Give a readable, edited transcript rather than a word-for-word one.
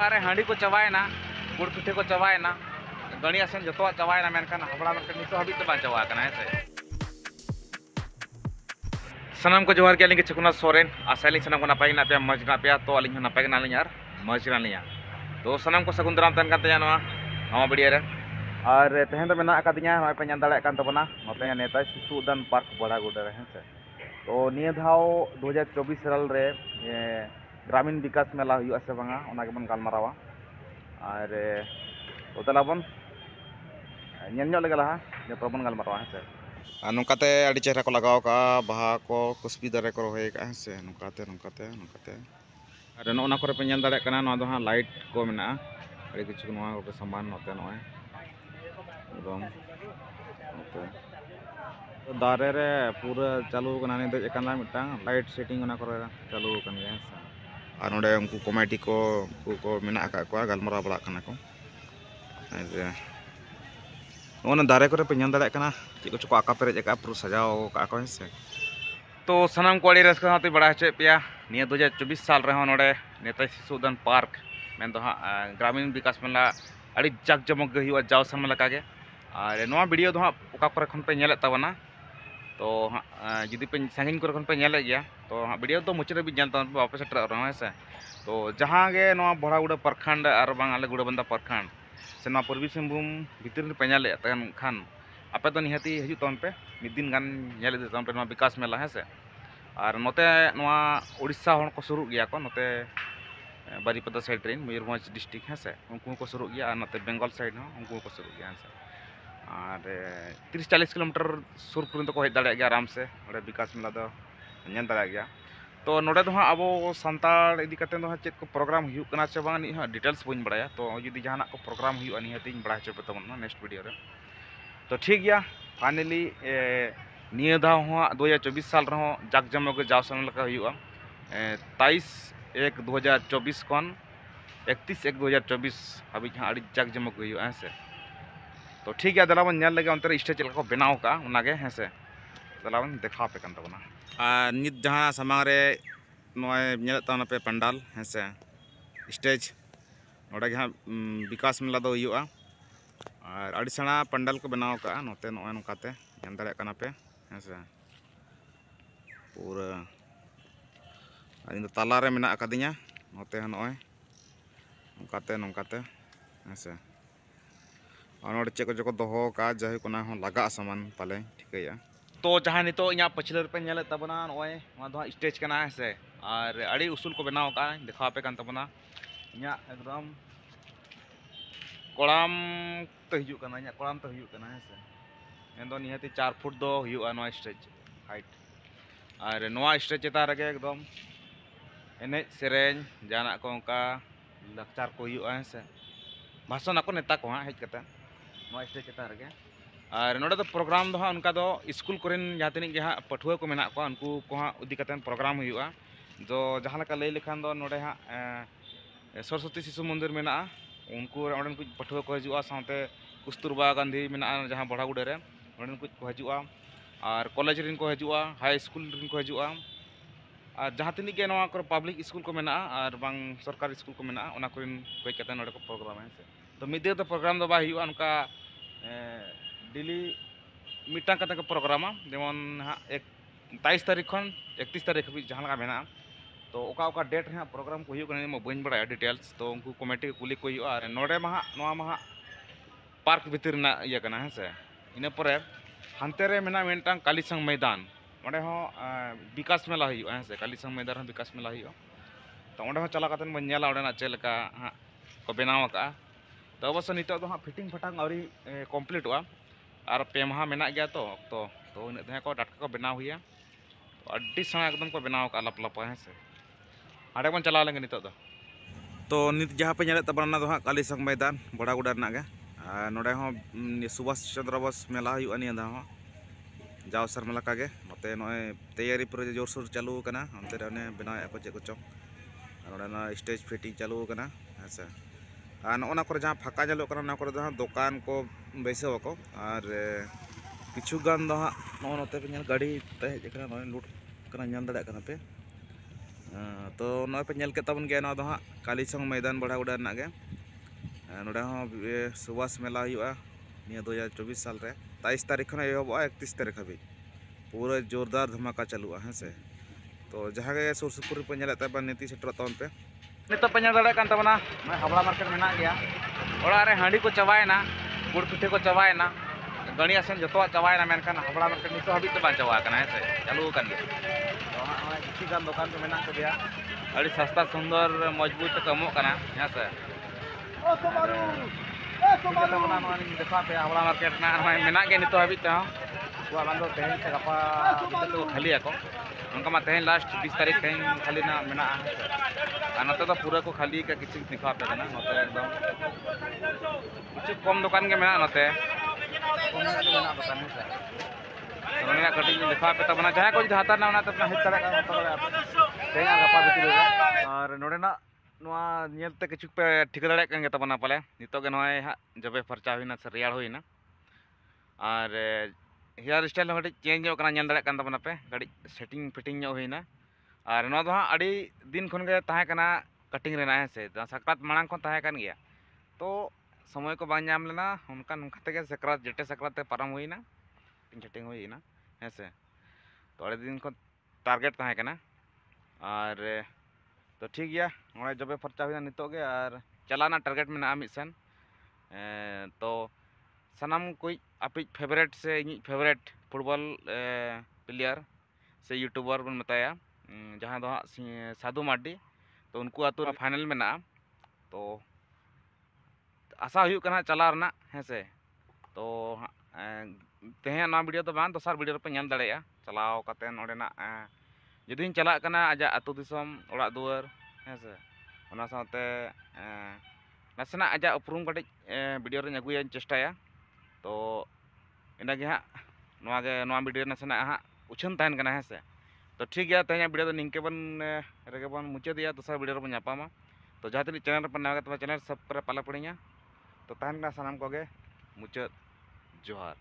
अरे हांडी को चबायना गुड़ पिठे को चबायना गणी आसन जो चबायना मेनखान हबड़ा नित हाबी तो बांग चबा है से सनाम को जोहार के अलिंग चकुना सोरेन आसाली सनाम को नापाय ना पे मज ना पे तो अलिंग नापाय ना लियार मज ना लिया तो सनाम को सगुन दाराम तन काते नवा नवा वीडियो रे और तेहन तो मेना कादिया नय पे ñan दाड़े कान तबना नते नेता शिशु उद्यान पार्क बड़ागुड़ा रे हेसे तो निया धाव 2024 साल रे ग्रामीण विकास मेला हुआ से बांगा ओना के बन गालमारावा और तो तला बन ñen ñol लगा जे प्रबन गालमारावा हेसे नौकाते अड़ी चेहरा को लगाव का बाहा को कुस्बी दारे को रोहे का हेसे नौकाते और नोना करे पे ñan दाड़े कना नो दो हां लाइट को मेना अड़ी किछु नोआ को सामान नोते नोए एकदम ओके तो दारे रे पूरा चालू कना ने दे कना मिटा लाइट सेटिंग ओना करे चालू कन गया हेसे और नोडे उनको कमेटी को मेना का को गालमारा बड़ा कना को ऐसे ओना दारे करे पे ñan दाड़े कना चे को आका पेरेज का पूरा सजाव का को हेसे तो सनाम को अड़ी रस्का हाते बड़ा चे पिया निया 2024 साल रे नोडे नेता शिशु उद्यान पार्क मेन दो ग्रामीण विकास मेला अड़ी जाक जमक गे हुआ जाव समय लगा के और नोआ वीडियो दो ओका करे खन पे ñेले तबना तो जुदी पे संगिन करे खन पे ñेले गया तो वीडियो तो मुचरे भी ñेल तबन वापस सेटर रहा है से तो जहां गे नोआ बड़ागुड़ा प्रखंड और बांग आले गुड़ाबंदा प्रखंड से नोआ पूर्वी सिंहभूम भितर पे ñेले तन खान आपे तो निहाती हजू तन पे मिद दिन गान ñेल दे तन पे नोआ विकास मेला है से और नोते नोआ उड़ीसा हण को शुरू गया को नोते बारीपदा साइड रेन मयूरभंज डिस्ट्रिक्ट है से उनको को शुरू गया नोते बेंगल साइड हो उनको को शुरू गया से और 30-40 किलोमीटर सुर पर्यंत को हेज दाड़े गया आराम से नोडे विकास मेला दो ñan दाड़े गया तो नोडे दो अब सानताड़ इदी कते दो चेक को प्रोग्राम हुयु कना से बांग नि डिटेल्स बन बड़ाया तो जुदी जहाना को प्रोग्राम हुयु निहाती बड़ा हचो पे तबन नेक्स्ट वीडियो रे तो ठीक गया फाइनली निया धाव 2024 साल रहो जाक जमक जाव सन लका हुआ 23/1/2024 खन 31/1/2024 हाबी अड़ी जाक जमक हुआ है से तो ठीक गया दलावन ñal लगे अंतर स्टेज चल को बनाव का उनागे है से दलावन देखा पे कन तबना नित जहां समांग रे नोय ñel ताना पे पंडाल है से स्टेज नोडे गे विकास मेला दो हुआ और अड़ी सेना पंडाल को बनाव का नोते नोय नोकाते ñan दाड़े कना पे ऐसे पूरा अभी ताला रे मेना कदिया नोते नोय नोकाते ऐसे और नोडे चे को जो दोहो का जाहि कोना हो लगा सामान पाले ठिकया तो जहां नितो इया पछले पे ñेले तबना नोय मा दो स्टेज कना ऐसे और अड़ी उसूल को बनाव का देखा पे कन तबना इया एकदम कोड़ाम तो हिजु कना इया कोड़ाम तो हिजु कना ऐसे एंदो निहाती 4 फुट दो हुआ नोआ स्टेज हाइट और नोआ स्टेज चेता रगे एकदम एने सेरेन जाना को उनका लक्चार को हुआ है से भाषण को नेता को हेज कते नोआ स्टेज चेता रगे और नोडे तो प्रोग्राम दो उनका दो स्कूल कोरेन जहां तनिक गे पठुआ को मेना को उनको को उदी कते प्रोग्राम हुआ जो जहां लका लई लेखान दो नोडे सरस्वती शिशु मंदिर मेना उनको ओडन कुछ पठुआ को हजुआ साथे कस्तूरबा गांधी मेना जहां बड़ागुड़ा रे ओडन कुछ को हजुआ और कॉलेज रिन को हजुआ हाई स्कूल रिन को हजुआ और जहां तनिक गे नोआ को पब्लिक स्कूल को मेना और बांग सरकारी स्कूल को मेना ओना कोइन कोई कते नोडे को प्रोग्राम है से तो मिदे तो प्रोग्राम दो बा हुआ उनका डेली मिटा कते को प्रोग्राम जेमन 23 तारीख खन 31 तारीख भी जहां लगा मेना तो ओका डेट रे प्रोग्राम को हुआ कने बइन बड़ा डिटेल्स तो उनको कमेटी कुली को हुआ और नोडे महा नोआ महा पार्क भीतर ना इया कना है से इन परे हानते रे मेना मेनटांग कालीसंग मैदान ओंडे हो विकास मेला हुआ है से कालीसंग मैदान हो विकास मेला हुआ तो ओंडे हो चला कतन बन ñela ओंडे ना चेलका को बनाव का तो अवश्य नितो दो फिटिंग फटांग औरी कंप्लीट हुआ और पे माह मेना गया तो इन दे को डटका को बनाव हुआ तो अड्डी सना एकदम को बनाव का लप है से आड़े बन चला लेंगे नितो तो नित जहां पे ñेले तबना दो कालीसंग मैदान बड़ागुड़ा ना गे नोडे हो सुभाष चंद्र बोस मेला हुआ निया दा हो जाव शर्मा लका गे नोते नोय तैयारी पूरे जोरसोर चालू कना अंते रे बनाए को चे को चो नोडे ना स्टेज फिटिंग चालू कना ऐसे और नोना करे जहां फाका जलो कना ना करे दो दुकान को बैसाव को और किछु गान दो नो नोते पे गाड़ी ते हेज कना नोय लूट कना ñan दाड़े कना पे तो नॉय पे नेल के तबन गया ना दो हाँ कालीसंग मैदान बड़ा उड़ा ना गे नोडे हो सुभाष मेला हुआ निया 2024 साल रे 23 तारीख खन एहब 31 तारीख हाबी पूरा जोरदार धमाका चलुआ हैं से तो जहाँ के सुर सुपुर पे नेले तब नीति सेटर तवन पे नित पे नेल दाड़े कान तबना हावड़ा मार्केट मेना गया ओड़ा रे हांडी को चबायना गुड़ पिठे को चबायना गणी आसन जो चबायना मेनखान हावड़ा मार्केट नित हाबी तो बा चबा कना है से चालू कान गया तो हाँ किसी गान दुकान को मेना को दिया अड़ी सस्ता सुंदर मजबूत को एमो कना है से देखा पे हावड़ा मार्केट ना मेना के नित हाबी ते बुआ बांधो तेहन से गपा तो खाली को उनका मा तेहन लास्ट 20 तारीख तेहन खाली ना मेना और नते तो पूरा को खाली का किसी दिखा पे ना नते एकदम कुछ कम दुकान के मेना नते कम के मेना दुकान से रोनिया कटिंग दिखा पे तब ना जहां को हाता ना ना तब हित करे का तेहन गपा बिती और नोडे ना नोआ नेलते किछु पे ठीक दाड़े कान गे तबना पाले नितो के नय हा जबे फरचा होइना से रियाड़ होइना और हेयर स्टाइल हटी चेंज नेल दाड़े कान तबना पे गाड़ी सेटिंग फिटिंग होइना और नोआ दो हाँ अड़ी दिन खन गे ताहे कना कटिंग रेना है से सकरात मांग खन ताहे कान गया तो समय को बांग नाम लेना उनका नोंका तेगे सकरात जेटे सकरात ते पारम होइना कटिंग सेटिंग होइना है से तो अड़ी दिन को टारगेट ताहे कना और तो ठीक गया नोड़े जबे फरचा होइना नितो गे और चलाना टारगेट में मिद सन तो सनाम कोई आप फेवरेट से इन फेवरेट फुटबॉल प्लेयर से यूट्यूबर बन बताया जहाँ दो हाँ साधु मार्डी तो उनको आतु फाइनल में ना तो आशा हुई करना चला रना है से तो तेहे ना वीडियो तो बांग दोसर वीडियो पे नेल दाड़ेया चलाव काते नोडेना जुदीन चला करना आजा आतु दिसम ओड़ा दुआर है से ओना साथे नासेना आजा उपरूम कटे वीडियो रे अगुया चेष्टाया तो इनागे हाँ नोआ वीडियो नासेना हाँ उछन तहन कना है से तो ठीक गया तेज वीडियो तो निंके बन रेगे बन मुचादिया दोसर वीडियो रे बन नापामा तो जहाँ तक चैनल पर नया तो चैनल सब पर पाला पड़िया तो तहन सामान को मुचाद जोहार।